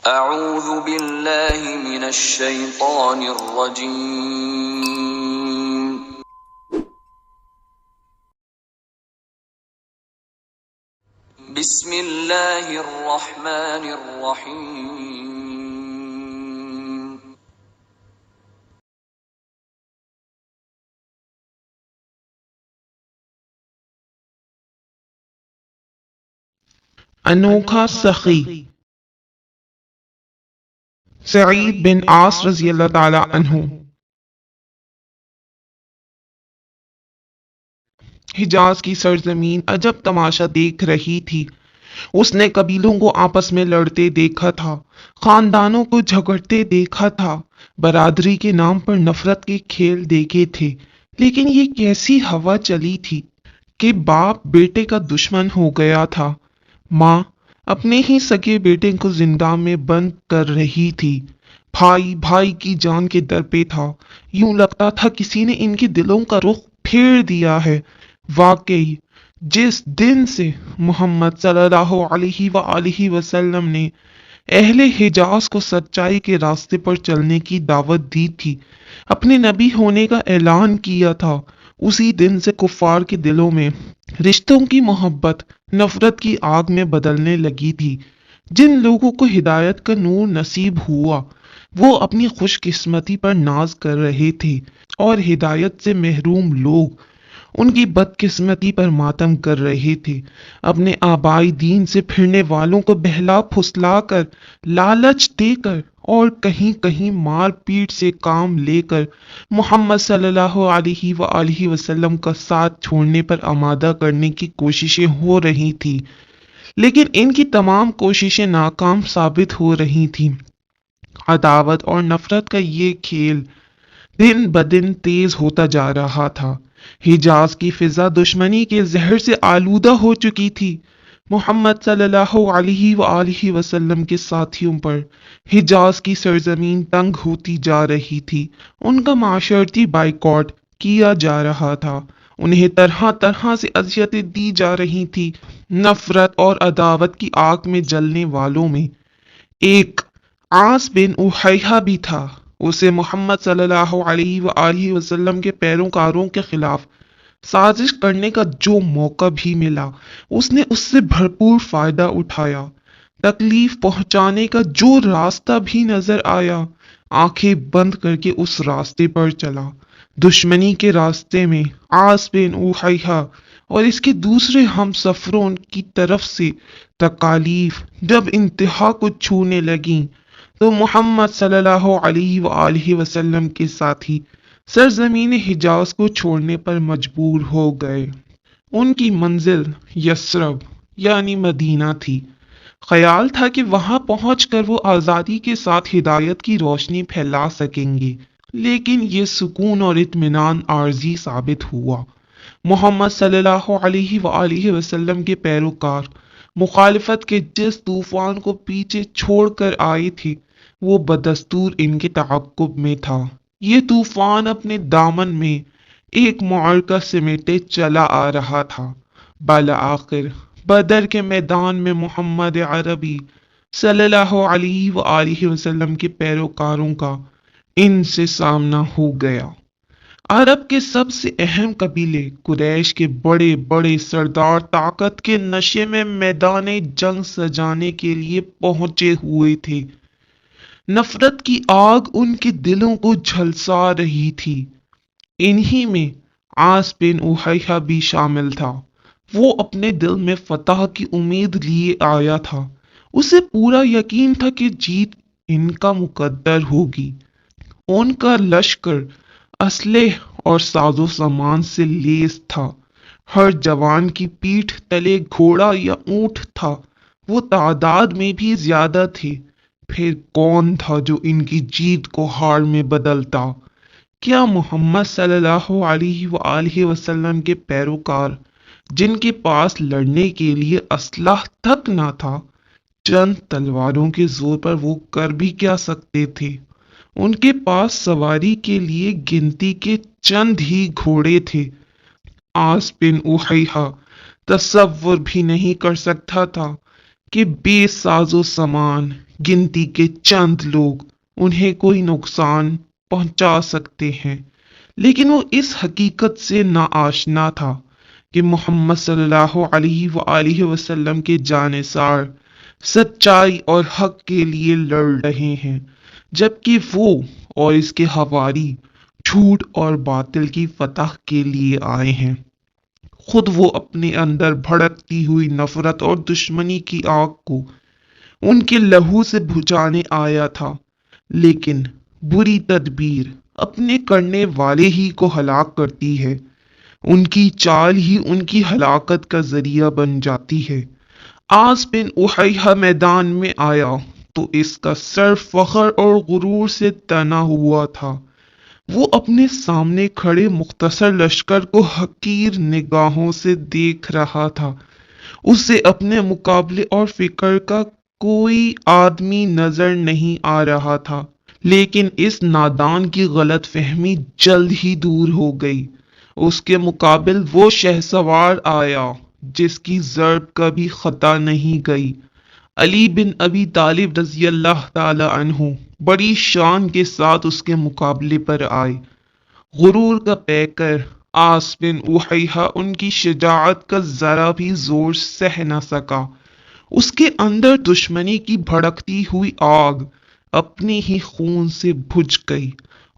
اعوذ باللہ من الشیطان الرجیم بسم اللہ الرحمن الرحیم انوکھا سخی سعید بن عاص رضی اللہ تعالی عنہ حجاز کی سرزمین عجب تماشا دیکھ رہی تھی۔ اس نے قبیلوں کو آپس میں لڑتے دیکھا تھا، خاندانوں کو جھگڑتے دیکھا تھا، برادری کے نام پر نفرت کے کھیل دیکھے تھے، لیکن یہ کیسی ہوا چلی تھی کہ باپ بیٹے کا دشمن ہو گیا تھا۔ ماں اپنے ہی سگے بیٹے کو زندان میں بند کر رہی تھی، بھائی بھائی کی جان کے در پہ تھا۔ یوں لگتا تھا کسی نے ان کے دلوں کا رخ پھیر دیا ہے۔ واقعی جس دن سے محمد صلی اللہ علیہ وآلہ وسلم نے اہل حجاز کو سچائی کے راستے پر چلنے کی دعوت دی تھی، اپنے نبی ہونے کا اعلان کیا تھا، اسی دن سے کفار کے دلوں میں رشتوں کی محبت نفرت کی آگ میں بدلنے لگی تھی۔ جن لوگوں کو ہدایت کا نور نصیب ہوا وہ اپنی خوش قسمتی پر ناز کر رہے تھے، اور ہدایت سے محروم لوگ ان کی بدقسمتی پر ماتم کر رہے تھے۔ اپنے آبائی دین سے پھرنے والوں کو بہلا پھسلا کر، لالچ دے کر اور کہیں کہیں مار پیٹ سے کام لے کر محمد صلی اللہ علیہ وآلہ وسلم کا ساتھ چھوڑنے پر آمادہ کرنے کی کوششیں ہو رہی تھی، لیکن ان کی تمام کوششیں ناکام ثابت ہو رہی تھیں۔ عداوت اور نفرت کا یہ کھیل دن بدن تیز ہوتا جا رہا تھا۔ حجاز کی فضا دشمنی کے زہر سے آلودہ ہو چکی تھی۔ محمد صلی اللہ علیہ وآلہ وسلم کے ساتھیوں پر حجاز کی سرزمین تنگ ہوتی جا رہی تھی۔ ان کا معاشرتی بائیکاٹ کیا جا رہا تھا، انہیں طرح طرح سے اذیتیں دی جا رہی تھی۔ نفرت اور عداوت کی آگ میں جلنے والوں میں ایک عاص بن احیہ بھی تھا۔ اسے محمد صلی اللہ علیہ وآلہ وسلم کے پیروکاروں کے خلاف سازش کرنے کا جو موقع بھی ملا، اس نے اس سے بھرپور فائدہ اٹھایا۔ تکلیف پہنچانے کا جو راستہ بھی نظر آیا، آنکھیں بند کر کے اس راستے پر چلا۔ دشمنی کے راستے میں عاص بن احیہ اور اس کے دوسرے ہم سفروں کی طرف سے تکالیف جب انتہا کو چھونے لگیں تو محمد صلی اللہ علیہ وآلہ وسلم کے ساتھی سرزمین حجاز کو چھوڑنے پر مجبور ہو گئے۔ ان کی منزل یثرب یعنی مدینہ تھی۔ خیال تھا کہ وہاں پہنچ کر وہ آزادی کے ساتھ ہدایت کی روشنی پھیلا سکیں گے، لیکن یہ سکون اور اطمینان عارضی ثابت ہوا۔ محمد صلی اللہ علیہ وآلہ وسلم کے پیروکار مخالفت کے جس طوفان کو پیچھے چھوڑ کر آئے تھے وہ بدستور ان کے تعاقب میں تھا۔ یہ طوفان اپنے دامن میں ایک معرکہ سمیٹے چلا آ رہا تھا۔ بالآخر بدر کے میدان میں محمد عربی صلی اللہ علیہ وآلہ وسلم کے پیروکاروں کا ان سے سامنا ہو گیا۔ عرب کے سب سے اہم قبیلے قریش کے بڑے بڑے سردار طاقت کے نشے میں میدان جنگ سجانے کے لیے پہنچے ہوئے تھے۔ نفرت کی آگ ان کے دلوں کو جھلسا رہی تھی۔ انہی میں عاص بن احیہ بھی شامل تھا۔ وہ اپنے دل میں فتح کی امید لیے آیا تھا۔ اسے پورا یقین تھا کہ جیت ان کا مقدر ہوگی۔ ان کا لشکر اسلحے اور ساز و سامان سے لیس تھا۔ ہر جوان کی پیٹھ تلے گھوڑا یا اونٹ تھا۔ وہ تعداد میں بھی زیادہ تھے۔ پھر کون تھا جو ان کی جیت کو ہار میں بدلتا؟ کیا محمد صلی اللہ علیہ وآلہ وسلم کے پیروکار، جن کے پاس لڑنے کے لیے اسلحہ تک نہ تھا، چند تلواروں کے زور پر وہ کر بھی کیا سکتے تھے؟ ان کے پاس سواری کے لیے گنتی کے چند ہی گھوڑے تھے۔ عاص بن احیہ تصور بھی نہیں کر سکتا تھا کہ بے سازو سامان گنتی کے چند لوگ انہیں کوئی نقصان پہنچا سکتے ہیں، لیکن وہ اس حقیقت سے ناآشنا تھا کہ محمد صلی اللہ علیہ وآلہ وسلم کے جانثار سچائی اور حق کے لیے لڑ رہے ہیں، جبکہ وہ اور اس کے حواری جھوٹ اور باطل کی فتح کے لیے آئے ہیں۔ خود وہ اپنے اندر بھڑکتی ہوئی نفرت اور دشمنی کی آگ کو ان کے لہو سے بجھانے آیا تھا، لیکن بری تدبیر اپنے کرنے والے ہی کو ہلاک کرتی ہے، ان کی چال ہی ان کی ہلاکت کا ذریعہ بن جاتی ہے۔ آس بن احیہ میدان میں آیا تو اس کا سر فخر اور غرور سے تنا ہوا تھا۔ وہ اپنے سامنے کھڑے مختصر لشکر کو حقیر نگاہوں سے دیکھ رہا تھا، اسے اپنے مقابلے اور فکر کا کوئی آدمی نظر نہیں آ رہا تھا، لیکن اس نادان کی غلط فہمی جلد ہی دور ہو گئی۔ اس کے مقابل وہ شہسوار آیا جس کی ضرب کبھی خطا نہیں گئی۔ علی بن ابی طالب رضی اللہ تعالی عنہ بڑی شان کے ساتھ اس کے مقابلے پر آئے۔ غرور کا پیکر آس بن احیہ ان کی شجاعت کا ذرا بھی زور سہ نہ سکا، اس کے اندر دشمنی کی بھڑکتی ہوئی آگ اپنے ہی خون سے بجھ گئی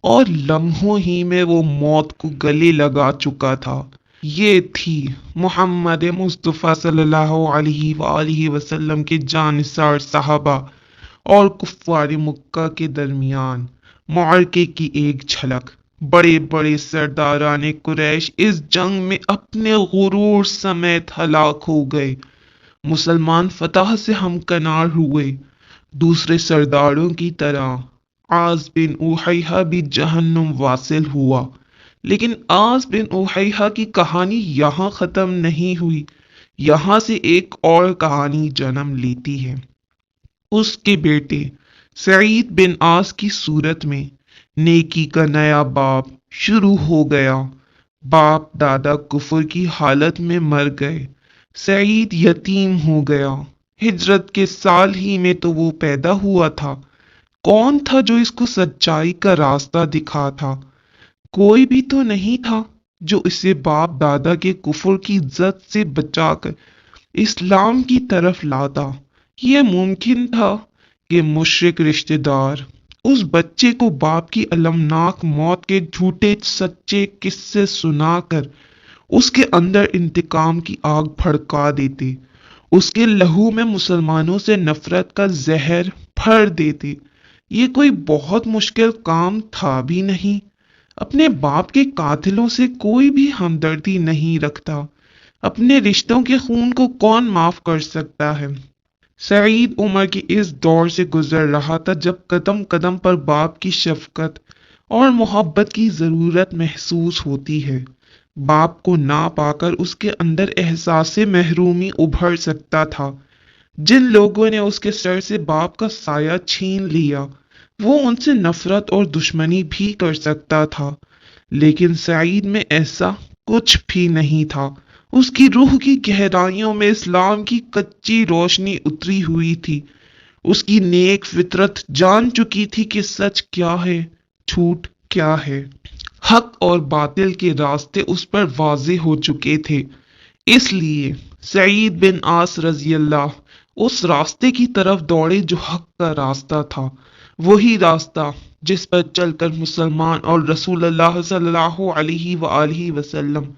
اور لمحوں ہی میں وہ موت کو گلے لگا چکا تھا۔ یہ تھی محمد مصطفیٰ صلی اللہ علیہ وآلہ وسلم کے جانثار صحابہ اور کفار مکہ کے درمیان معرکے کی ایک جھلک۔ بڑے بڑے سرداران قریش اس جنگ میں اپنے غرور سمیت ہلاک ہو گئے، مسلمان فتح سے ہمکنار ہوئے۔ دوسرے سرداروں کی طرح عاص بن احیہ بھی جہنم واصل ہوا، لیکن عاص بن احیہ کی کہانی یہاں ختم نہیں ہوئی، یہاں سے ایک اور کہانی جنم لیتی ہے۔ اس کے بیٹے سعید بن عاص کی صورت میں نیکی کا نیا باب شروع ہو گیا۔ باپ دادا کفر کی حالت میں مر گئے، سعید یتیم ہو گیا۔ ہجرت کے سال ہی میں تو وہ پیدا ہوا تھا۔ کون تھا جو اس کو سچائی کا راستہ دکھا تھا؟ کوئی بھی تو نہیں تھا جو اسے باپ دادا کے کفر کی زد سے بچا کر اسلام کی طرف لاتا۔ یہ ممکن تھا کہ مشرک رشتہ دار اس بچے کو باپ کی المناک موت کے جھوٹے سچے قصے سنا کر اس کے اندر انتقام کی آگ بھڑکا دیتے، اس کے لہو میں مسلمانوں سے نفرت کا زہر بھر دیتے۔ یہ کوئی بہت مشکل کام تھا بھی نہیں۔ اپنے باپ کے قاتلوں سے کوئی بھی ہمدردی نہیں رکھتا، اپنے رشتوں کے خون کو کون معاف کر سکتا ہے؟ سعید عمر کے اس دور سے گزر رہا تھا جب قدم قدم پر باپ کی شفقت اور محبت کی ضرورت محسوس ہوتی ہے۔ باپ کو نہ پا کر اس کے اندر احساس محرومی ابھر سکتا تھا۔ جن لوگوں نے اس کے سر سے باپ کا سایہ چھین لیا، وہ ان سے نفرت اور دشمنی بھی کر سکتا تھا، لیکن سعید میں ایسا کچھ بھی نہیں تھا۔ اس کی روح کی گہرائیوں میں اسلام کی کچی روشنی اتری ہوئی تھی۔ اس کی نیک فطرت جان چکی تھی کہ سچ کیا ہے، جھوٹ کیا ہے۔ حق اور باطل کے راستے اس پر واضح ہو چکے تھے، اس لیے سعید بن عاص رضی اللہ اس راستے کی طرف دوڑے جو حق کا راستہ تھا، وہی راستہ جس پر چل کر مسلمان اور رسول اللہ صلی اللہ علیہ وآلہ وسلم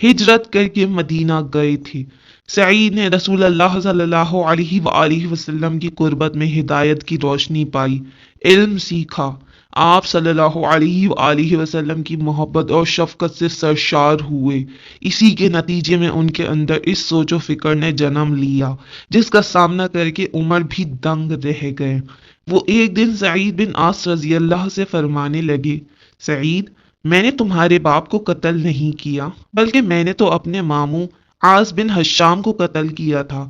ہجرت کر کے مدینہ گئے تھے۔ سعید نے رسول اللہ صلی اللہ علیہ وآلہ وسلم کی قربت میں ہدایت کی روشنی پائی، علم سیکھا، آپ صلی اللہ علیہ وآلہ وسلم کی محبت اور شفقت سے سرشار ہوئے۔ اسی کے نتیجے میں ان کے اندر اس سوچ و فکر نے جنم لیا جس کا سامنا کر کے عمر بھی دنگ رہ گئے۔ وہ ایک دن سعید بن عاص رضی اللہ سے فرمانے لگے، سعید، میں نے تمہارے باپ کو قتل نہیں کیا، بلکہ میں نے تو اپنے ماموں عاص بن ہشام کو قتل کیا تھا،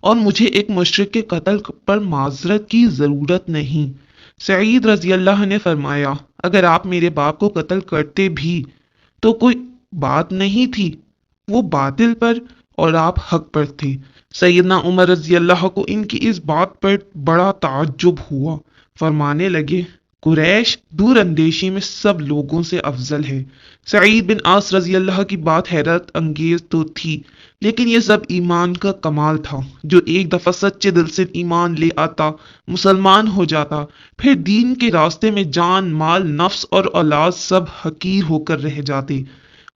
اور مجھے ایک مشرک کے قتل پر معذرت کی ضرورت نہیں۔ سعید رضی اللہ نے فرمایا، اگر آپ میرے باپ کو قتل کرتے بھی تو کوئی بات نہیں تھی، وہ باطل پر اور آپ حق پر تھے۔ سیدنا عمر رضی اللہ کو ان کی اس بات پر بڑا تعجب ہوا، فرمانے لگے قریش دور اندیشی میں سب لوگوں سے افضل ہے۔ سعید بن عاص رضی اللہ کی بات حیرت انگیز تو تھی، لیکن یہ سب ایمان کا کمال تھا۔ جو ایک دفعہ سچے دل سے ایمان لے آتا، مسلمان ہو جاتا، پھر دین کے راستے میں جان، مال، نفس اور اولاد سب حقیر ہو کر رہ جاتے۔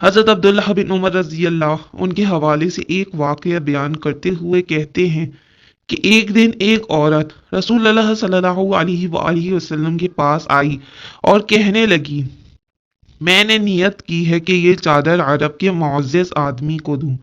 حضرت عبداللہ بن عمر رضی اللہ ان کے حوالے سے ایک واقعہ بیان کرتے ہوئے کہتے ہیں کہ ایک دن ایک عورت رسول اللہ صلی اللہ علیہ وآلہ وسلم کے پاس آئی اور کہنے لگی، میں نے نیت کی ہے کہ یہ چادر عرب کے معزز آدمی کو دوں۔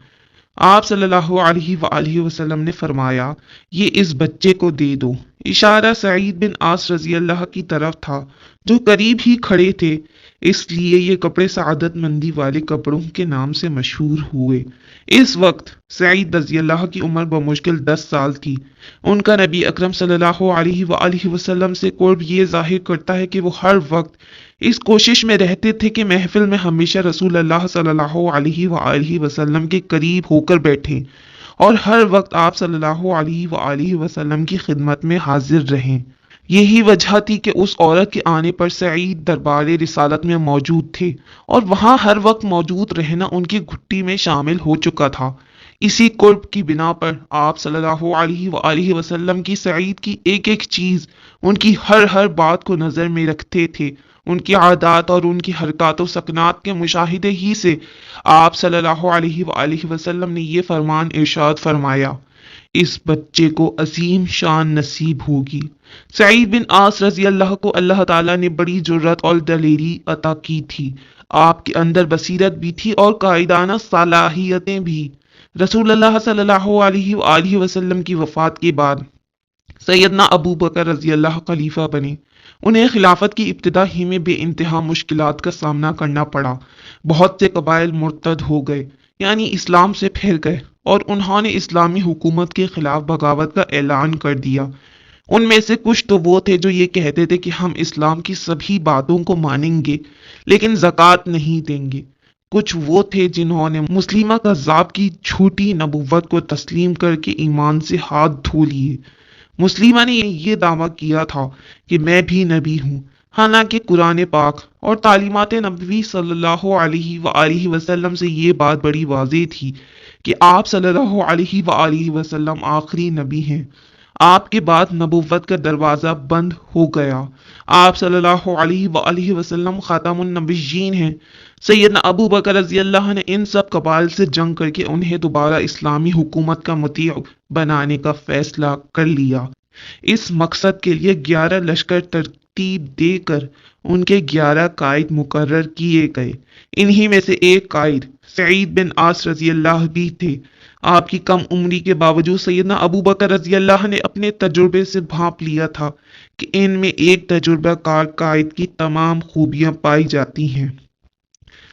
آپ صلی اللہ علیہ وآلہ وسلم نے فرمایا، یہ اس بچے کو دے دو۔ اشارہ سعید بن عاص رضی اللہ کی طرف تھا، جو قریب ہی کھڑے تھے، اس لیے یہ کپڑے سعادت مندی والے کپڑوں کے نام سے مشہور ہوئے۔ اس وقت سعید رضی اللہ کی عمر بمشکل 10 سال تھی۔ ان کا نبی اکرم صلی اللہ علیہ وآلہ وسلم سے قرب یہ ظاہر کرتا ہے کہ وہ ہر وقت اس کوشش میں رہتے تھے کہ محفل میں ہمیشہ رسول اللہ صلی اللہ علیہ وآلہ وسلم کے قریب ہو کر بیٹھیں اور ہر وقت آپ صلی اللہ علیہ وآلہ وسلم کی خدمت میں حاضر رہیں۔ یہی وجہ تھی کہ اس عورت کے آنے پر سعید دربار رسالت میں موجود تھے اور وہاں ہر وقت موجود رہنا ان کی گھٹی میں شامل ہو چکا تھا۔ اسی قرب کی بنا پر آپ صلی اللہ علیہ وآلہ وسلم کی سعید کی ایک ایک چیز، ان کی ہر بات کو نظر میں رکھتے تھے۔ ان کی عادات اور ان کی حرکات و سکنات کے مشاہدے ہی سے آپ صلی اللہ علیہ وآلہ وسلم نے یہ فرمان ارشاد فرمایا، اس بچے کو عظیم شان نصیب ہوگی۔ سعید بن عاص رضی اللہ کو اللہ تعالیٰ نے بڑی جرات اور دلیری عطا کی تھی۔ آپ کے اندر بصیرت بھی تھی اور قائدانہ صلاحیتیں بھی۔ رسول اللہ صلی اللہ علیہ وآلہ وسلم کی وفات کے بعد سیدنا ابو بکر رضی اللہ خلیفہ بنے۔ انہیں خلافت کی ابتدا ہی میں بے انتہا مشکلات کا سامنا کرنا پڑا۔ بہت سے قبائل مرتد ہو گئے، یعنی اسلام سے پھر گئے، اور انہوں نے اسلامی حکومت کے خلاف بغاوت کا اعلان کر دیا۔ ان میں سے کچھ تو وہ تھے جو یہ کہتے تھے کہ ہم اسلام کی سبھی باتوں کو مانیں گے لیکن زکوٰۃ نہیں دیں گے۔ کچھ وہ تھے جنہوں نے مسلمہ کذاب کی جھوٹی نبوت کو تسلیم کر کے ایمان سے ہاتھ دھو لیے۔ مسلمہ نے یہ دعویٰ کیا تھا کہ میں بھی نبی ہوں، حالانکہ قرآن پاک اور تعلیمات نبوی صلی اللہ علیہ وآلہ وسلم سے یہ بات بڑی واضح تھی کہ آپ صلی اللہ علیہ وآلہ وسلم آخری نبی ہیں۔ آپ کے بعد نبوت کا دروازہ بند ہو گیا۔ آپ صلی اللہ علیہ وآلہ وسلم خاتم النبیین ہیں۔ سیدنا ابو بکر رضی اللہ نے ان سب قبائل سے جنگ کر کے انہیں دوبارہ اسلامی حکومت کا مطیع بنانے کا فیصلہ کر لیا۔ اس مقصد کے لیے 11 لشکر ترتیب دے کر ان کے 11 قائد مقرر کیے گئے۔ انہی میں سے ایک قائد سعید بن عاص رضی اللہ بھی تھے۔ آپ کی کم عمری کے باوجود سیدنا ابو بکر رضی اللہ نے اپنے تجربے سے بھانپ لیا تھا کہ ان میں ایک تجربہ کار قائد کی تمام خوبیاں پائی جاتی ہیں۔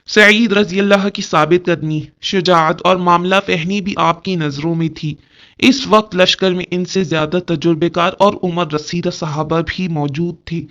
سعید رضی اللہ کی ثابت قدمی، شجاعت اور معاملہ فہمی بھی آپ کی نظروں میں تھی۔ اس وقت لشکر میں ان سے زیادہ تجربے کار اور عمر رسیدہ صحابہ بھی موجود تھے،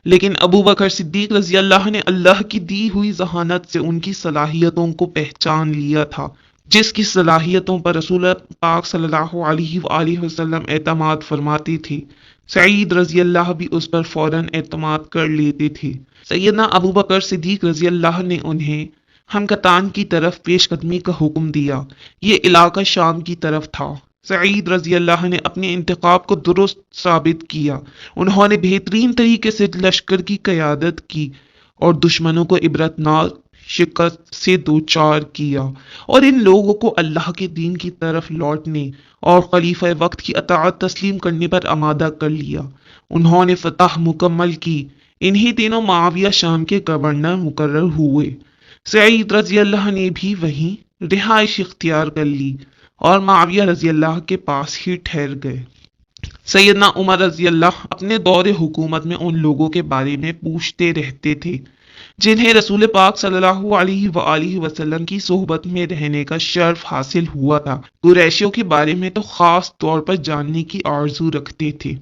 لیکن ابو بکر صدیق رضی اللہ نے اللہ کی دی ہوئی ذہانت سے ان کی صلاحیتوں کو پہچان لیا تھا، جس کی صلاحیتوں پر رسول پاک صلی اللہ علیہ وآلہ وسلم اعتماد فرماتے تھے۔ سعید رضی اللہ بھی اس پر فوراً اعتماد کر لیتے تھے۔ سیدنا ابو بکر صدیق رضی اللہ نے انہیں ہمکتان کی طرف پیش قدمی کا حکم دیا۔ یہ علاقہ شام کی طرف تھا۔ سعید رضی اللہ نے اپنے انتخاب کو درست ثابت کیا۔ انہوں نے بہترین طریقے سے لشکر کی قیادت کی اور دشمنوں کو عبرتناک شکست سے دوچار کیا اور ان لوگوں کو اللہ کے دین کی طرف لوٹنے اور خلیفہ وقت کی اطاعت تسلیم کرنے پر آمادہ کر لیا۔ انہوں نے فتح مکمل کی۔ انہی دنوں معاویہ شام کے گورنر مقرر ہوئے۔ سعید رضی اللہ نے بھی وہیں رہائش اختیار کر لی اور معاویہ رضی اللہ کے پاس ہی ٹھہر گئے۔ سیدنا عمر رضی اللہ اپنے دور حکومت میں ان لوگوں کے بارے میں پوچھتے رہتے تھے جنہیں رسول پاک صلی اللہ علیہ وآلہ وسلم کی صحبت میں رہنے کا شرف حاصل ہوا تھا۔ قریشیوں کے بارے میں تو خاص طور پر جاننے کی آرزو رکھتے تھے۔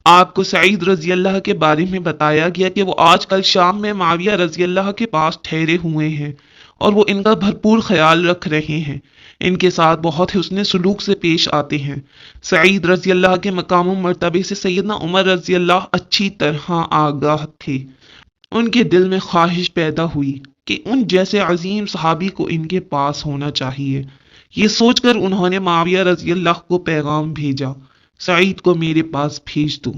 آپ کو سعید رضی اللہ کے بارے میں بتایا گیا کہ وہ آج کل شام میں معاویہ رضی اللہ کے پاس ٹھہرے ہوئے ہیں اور وہ ان کا بھرپور خیال رکھ رہے ہیں، ان کے ساتھ بہت حسن سلوک سے پیش آتے ہیں۔ سعید رضی اللہ کے مقام و مرتبے سے سیدنا عمر رضی اللہ اچھی طرح آگاہ تھے۔ ان کے دل میں خواہش پیدا ہوئی کہ ان جیسے عظیم صحابی کو ان کے پاس ہونا چاہیے۔ یہ سوچ کر انہوں نے معاویہ رضی اللہ کو پیغام بھیجا، سعید کو میرے پاس بھیج دو۔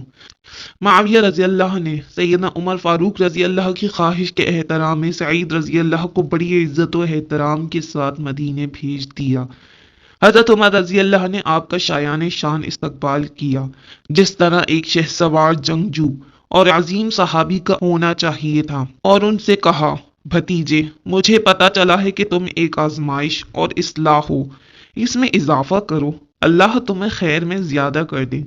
معاویہ رضی اللہ نے سیدنا عمر فاروق رضی اللہ کی خواہش کے احترام میں سعید رضی اللہ کو بڑی عزت و احترام کے ساتھ مدینے بھیج دیا۔ حضرت عمر رضی اللہ نے آپ کا شایان شان استقبال کیا، جس طرح ایک شہسوار جنگجو اور عظیم صحابی کا ہونا چاہیے تھا، اور ان سے کہا، بھتیجے، مجھے پتا چلا ہے کہ تم ایک آزمائش اور اصلاح ہو، اس میں اضافہ کرو، اللہ تمہیں خیر میں زیادہ کر دے۔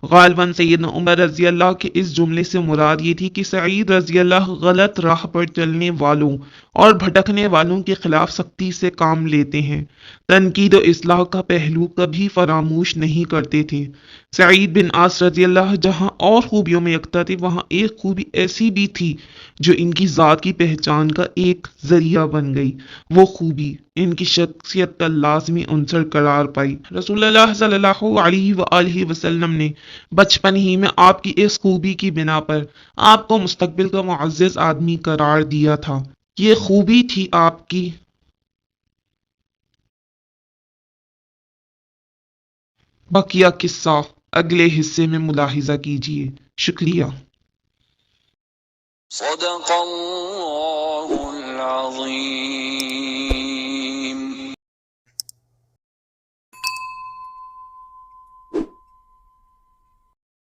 غالباً سیدنا عمر رضی اللہ کے اس جملے سے مراد یہ تھی کہ سعید رضی اللہ غلط راہ پر چلنے والوں اور بھٹکنے والوں کے خلاف سختی سے کام لیتے ہیں، تنقید و اصلاح کا پہلو کبھی فراموش نہیں کرتے تھے۔ سعید بن عاص رضی اللہ جہاں اور خوبیوں میں یکتا تھے، وہاں ایک خوبی ایسی بھی تھی جو ان کی ذات کی پہچان کا ایک ذریعہ بن گئی۔ وہ خوبی ان کی شخصیت کا لازمی عنصر قرار پائی۔ رسول اللہ صلی اللہ علیہ وآلہ وسلم نے بچپن ہی میں آپ کی اس خوبی کی بنا پر آپ کو مستقبل کا معزز آدمی قرار دیا تھا۔ یہ خوبی تھی آپ کی۔ بقیہ قصہ اگلے حصے میں ملاحظہ کیجیے۔ شکریہ۔ صدق اللہ العظیم۔